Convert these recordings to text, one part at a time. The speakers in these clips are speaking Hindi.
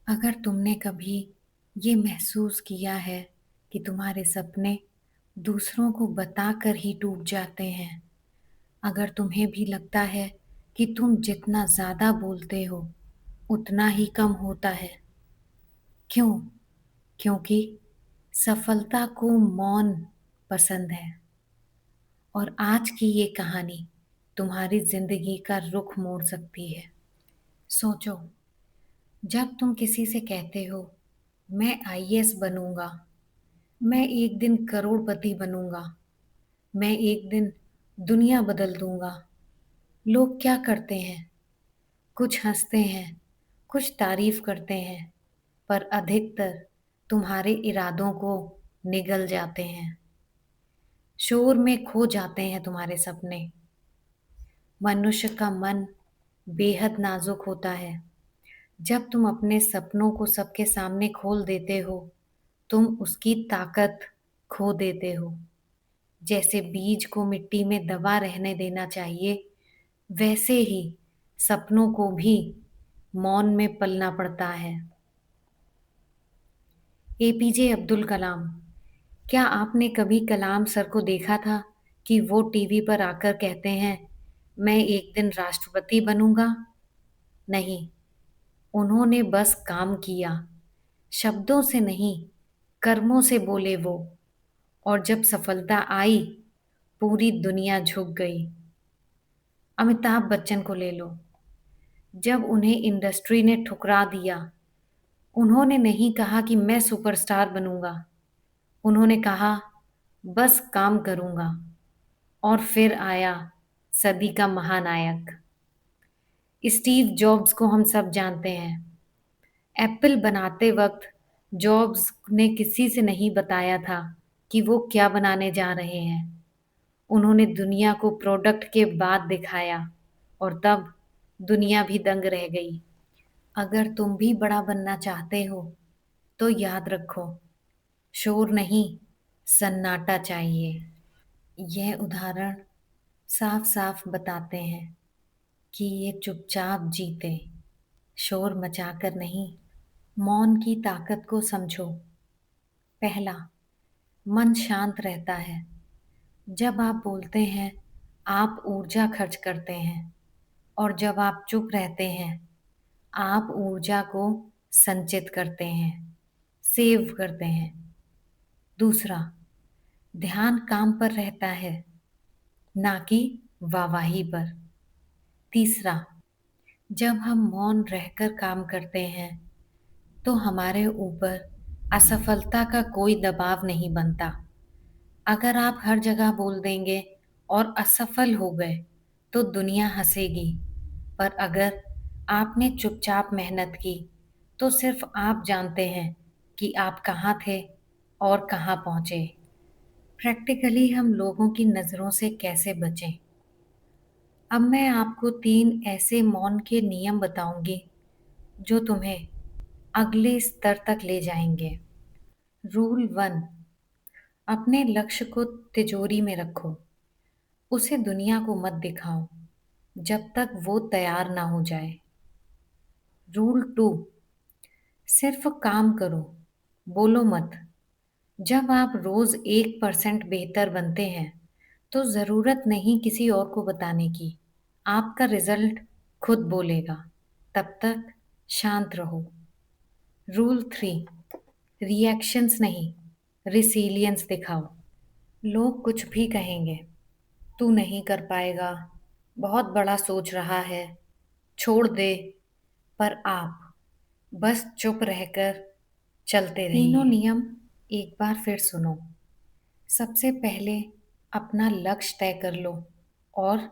अगर तुमने कभी ये महसूस किया है कि तुम्हारे सपने दूसरों को बताकर ही टूट जाते हैं, अगर तुम्हें भी लगता है कि तुम जितना ज़्यादा बोलते हो, उतना ही कम होता है। क्यों? क्योंकि सफलता को मौन पसंद है। और आज की ये कहानी तुम्हारी ज़िंदगी का रुख मोड़ सकती है। सोचो, जब तुम किसी से कहते हो, मैं आईएएस बनूंगा, मैं एक दिन करोड़पति बनूंगा, मैं एक दिन दुनिया बदल दूंगा। लोग क्या करते हैं? कुछ हंसते हैं, कुछ तारीफ करते हैं, पर अधिकतर तुम्हारे इरादों को निगल जाते हैं। शोर में खो जाते हैं तुम्हारे सपने। मनुष्य का मन बेहद नाजुक होता है। जब तुम अपने सपनों को सबके सामने खोल देते हो, तुम उसकी ताकत खो देते हो। जैसे बीज को मिट्टी में दबा रहने देना चाहिए, वैसे ही सपनों को भी मौन में पलना पड़ता है। एपीजे अब्दुल कलाम। क्या आपने कभी कलाम सर को देखा था कि वो टीवी पर आकर कहते हैं, मैं एक दिन राष्ट्रपति बनूंगा? नहीं, उन्होंने बस काम किया। शब्दों से नहीं, कर्मों से बोले वो। और जब सफलता आई, पूरी दुनिया झुक गई। अमिताभ बच्चन को ले लो। जब उन्हें इंडस्ट्री ने ठुकरा दिया, उन्होंने नहीं कहा कि मैं सुपरस्टार बनूंगा। उन्होंने कहा, बस काम करूंगा। और फिर आया सदी का महानायक। स्टीव जॉब्स को हम सब जानते हैं। एप्पल बनाते वक्त जॉब्स ने किसी से नहीं बताया था कि वो क्या बनाने जा रहे हैं। उन्होंने दुनिया को प्रोडक्ट के बाद दिखाया, और तब दुनिया भी दंग रह गई। अगर तुम भी बड़ा बनना चाहते हो, तो याद रखो, शोर नहीं, सन्नाटा चाहिए। यह उदाहरण साफ साफ बताते हैं कि ये चुपचाप जीते, शोर मचाकर नहीं। मौन की ताकत को समझो। पहला, मन शांत रहता है। जब आप बोलते हैं, आप ऊर्जा खर्च करते हैं, और जब आप चुप रहते हैं, आप ऊर्जा को संचित करते हैं, सेव करते हैं। दूसरा, ध्यान काम पर रहता है, ना कि वाहवाही पर। तीसरा, जब हम मौन रहकर काम करते हैं, तो हमारे ऊपर असफलता का कोई दबाव नहीं बनता। अगर आप हर जगह बोल देंगे और असफल हो गए, तो दुनिया हंसेगी। पर अगर आपने चुपचाप मेहनत की, तो सिर्फ आप जानते हैं कि आप कहाँ थे और कहाँ पहुँचे। प्रैक्टिकली हम लोगों की नज़रों से कैसे बचें? अब मैं आपको 3 ऐसे मौन के नियम बताऊंगी जो तुम्हें अगले स्तर तक ले जाएंगे। रूल 1, अपने लक्ष्य को तिजोरी में रखो। उसे दुनिया को मत दिखाओ जब तक वो तैयार ना हो जाए। रूल 2, सिर्फ काम करो, बोलो मत। जब आप रोज 1% बेहतर बनते हैं, तो ज़रूरत नहीं किसी और को बताने की। आपका रिजल्ट खुद बोलेगा। तब तक शांत रहो। रूल 3, रिएक्शंस नहीं, रिसीलियंस दिखाओ। लोग कुछ भी कहेंगे, तू नहीं कर पाएगा, बहुत बड़ा सोच रहा है, छोड़ दे। पर आप बस चुप रहकर चलते रहिए। तीनों नियम एक बार फिर सुनो। सबसे पहले अपना लक्ष्य तय कर लो और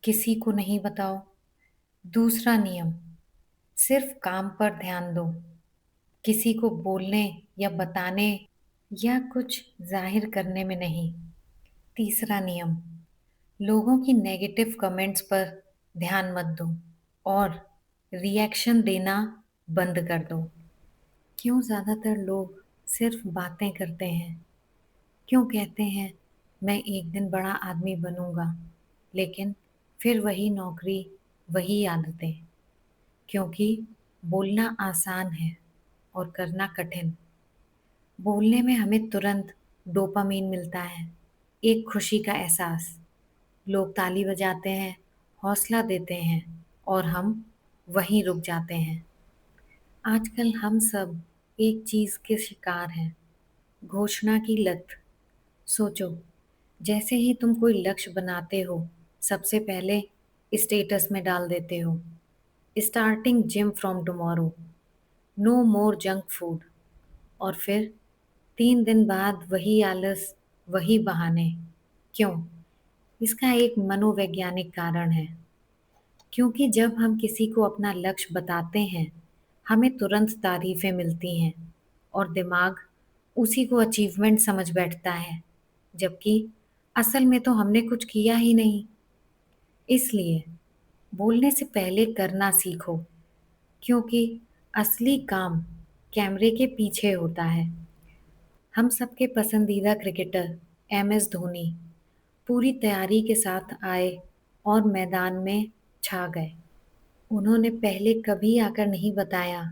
किसी को नहीं बताओ। दूसरा नियम, सिर्फ काम पर ध्यान दो, किसी को बोलने या बताने या कुछ जाहिर करने में नहीं। तीसरा नियम, लोगों की नेगेटिव कमेंट्स पर ध्यान मत दो और रिएक्शन देना बंद कर दो। क्यों ज़्यादातर लोग सिर्फ बातें करते हैं? क्यों कहते हैं, मैं एक दिन बड़ा आदमी बनूंगा, लेकिन फिर वही नौकरी, वही आदतें? क्योंकि बोलना आसान है, और करना कठिन। बोलने में हमें तुरंत डोपामीन मिलता है, एक खुशी का एहसास। लोग ताली बजाते हैं, हौसला देते हैं और हम वहीं रुक जाते हैं। आजकल हम सब एक चीज़ के शिकार हैं, घोषणा की लत। सोचो, जैसे ही तुम कोई लक्ष्य बनाते हो, सबसे पहले स्टेटस में डाल देते हो, starting gym from tomorrow, no more junk food. और फिर 3 दिन बाद वही आलस, वही बहाने। क्यों? इसका एक मनोवैज्ञानिक कारण है। क्योंकि जब हम किसी को अपना लक्ष्य बताते हैं, हमें तुरंत तारीफ़ें मिलती हैं और दिमाग उसी को अचीवमेंट समझ बैठता है, जबकि असल में तो हमने कुछ किया ही नहीं। इसलिए बोलने से पहले करना सीखो, क्योंकि असली काम कैमरे के पीछे होता है। हम सबके पसंदीदा क्रिकेटर एम.एस. धोनी पूरी तैयारी के साथ आए और मैदान में छा गए। उन्होंने पहले कभी आकर नहीं बताया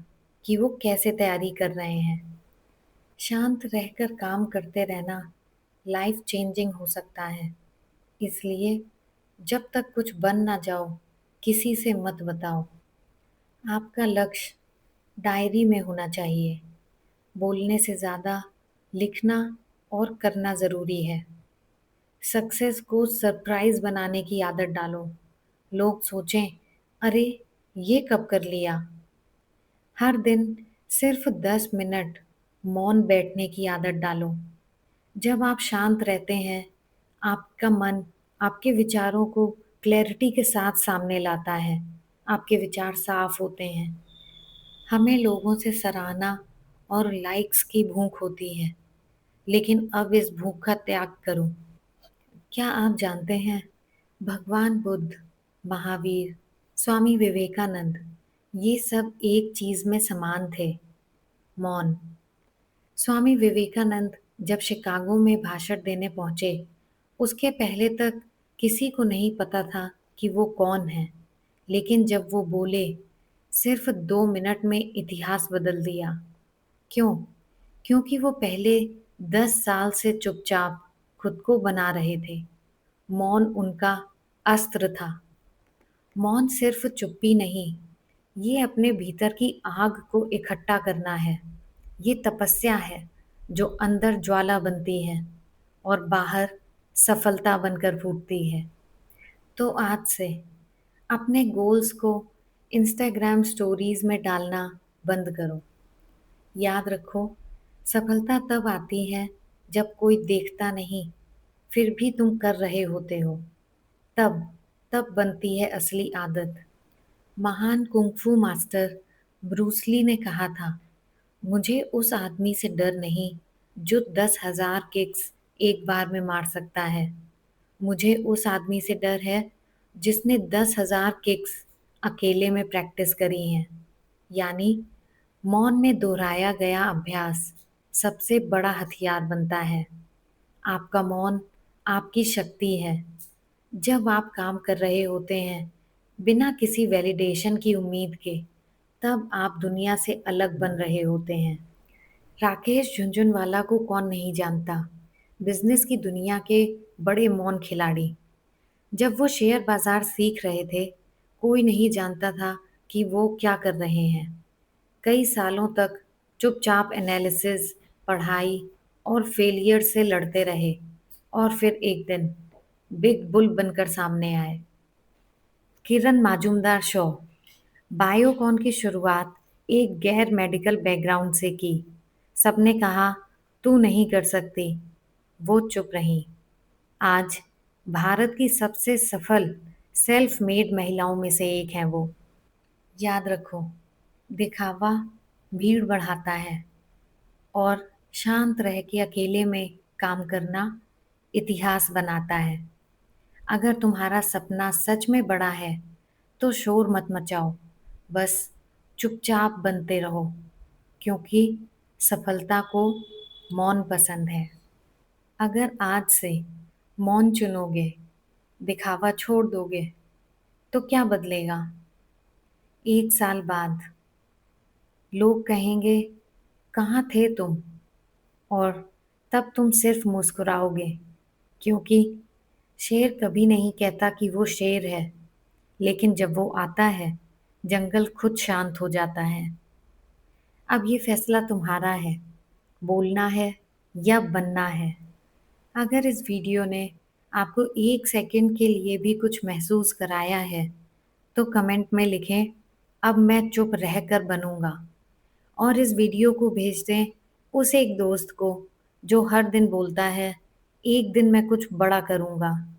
कि वो कैसे तैयारी कर रहे हैं। शांत रहकर काम करते रहना लाइफ चेंजिंग हो सकता है। इसलिए जब तक कुछ बन ना जाओ, किसी से मत बताओ। आपका लक्ष्य डायरी में होना चाहिए। बोलने से ज़्यादा लिखना और करना ज़रूरी है। सक्सेस को सरप्राइज़ बनाने की आदत डालो। लोग सोचें, अरे ये कब कर लिया? हर दिन सिर्फ 10 मिनट मौन बैठने की आदत डालो। जब आप शांत रहते हैं, आपका मन आपके विचारों को क्लैरिटी के साथ सामने लाता है। आपके विचार साफ होते हैं। हमें लोगों से सराहना और लाइक्स की भूख होती है, लेकिन अब इस भूख का त्याग करो। क्या आप जानते हैं, भगवान बुद्ध, महावीर, स्वामी विवेकानंद, ये सब एक चीज़ में समान थे, मौन। स्वामी विवेकानंद जब शिकागो में भाषण देने पहुंचे, उसके पहले तक किसी को नहीं पता था कि वो कौन है। लेकिन जब वो बोले, सिर्फ 2 मिनट में इतिहास बदल दिया। क्यों? क्योंकि वो पहले 10 साल से चुपचाप खुद को बना रहे थे। मौन उनका अस्त्र था। मौन सिर्फ चुप्पी नहीं, ये अपने भीतर की आग को इकट्ठा करना है। ये तपस्या है जो अंदर ज्वाला बनती है और बाहर सफलता बनकर फूटती है। तो आज से अपने गोल्स को इंस्टाग्राम स्टोरीज में डालना बंद करो। याद रखो, सफलता तब आती है जब कोई देखता नहीं, फिर भी तुम कर रहे होते हो। तब तब बनती है असली आदत। महान कुंग-फू मास्टर ब्रूस ली ने कहा था, मुझे उस आदमी से डर नहीं जो 10,000 किक्स एक बार में मार सकता है। मुझे उस आदमी से डर है जिसने 10,000 किक्स अकेले में प्रैक्टिस करी हैं। यानी मौन में दोहराया गया अभ्यास सबसे बड़ा हथियार बनता है। आपका मौन आपकी शक्ति है। जब आप काम कर रहे होते हैं, बिना किसी वैलिडेशन की उम्मीद के, तब आप दुनिया से अलग बन रहे होते हैं। राकेश झुनझुनवाला को कौन नहीं जानता? बिजनेस की दुनिया के बड़े मौन खिलाड़ी। जब वो शेयर बाजार सीख रहे थे, कोई नहीं जानता था कि वो क्या कर रहे हैं। कई सालों तक चुपचाप एनालिसिस, पढ़ाई और फेलियर से लड़ते रहे और फिर एक दिन बिग बुल बनकर सामने आए। किरण माजुमदार शो, बायोकॉन की शुरुआत एक गैर मेडिकल बैकग्राउंड से की। सबने कहा, तू नहीं कर सकती। वो चुप रहीं। आज भारत की सबसे सफल सेल्फ मेड महिलाओं में से एक हैं वो। याद रखो, दिखावा भीड़ बढ़ाता है और शांत रह के अकेले में काम करना इतिहास बनाता है। अगर तुम्हारा सपना सच में बड़ा है, तो शोर मत मचाओ, बस चुपचाप बनते रहो, क्योंकि सफलता को मौन पसंद है। अगर आज से मौन चुनोगे, दिखावा छोड़ दोगे, तो क्या बदलेगा? 1 साल बाद लोग कहेंगे, कहाँ थे तुम? और तब तुम सिर्फ मुस्कुराओगे, क्योंकि शेर कभी नहीं कहता कि वो शेर है, लेकिन जब वो आता है, जंगल खुद शांत हो जाता है। अब ये फैसला तुम्हारा है, बोलना है या बनना है। अगर इस वीडियो ने आपको एक सेकंड के लिए भी कुछ महसूस कराया है, तो कमेंट में लिखें, अब मैं चुप रहकर बनूंगा। और इस वीडियो को भेज दें उस एक दोस्त को जो हर दिन बोलता है, एक दिन मैं कुछ बड़ा करूंगा।